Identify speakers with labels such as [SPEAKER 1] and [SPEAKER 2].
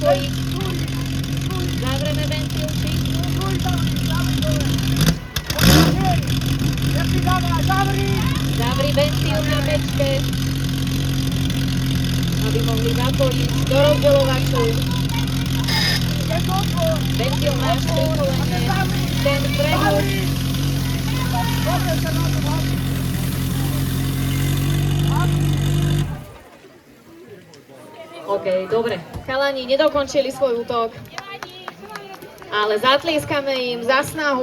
[SPEAKER 1] stojí. Zavreme ventilčík. Zavri ventil na pečke, aby mohli zapojiť do rozdeľovaču. Ventil máš pripolené, ten vpredu. OK, dobre. Chalani nedokončili svoj útok, ale zatlieskame im za snahu.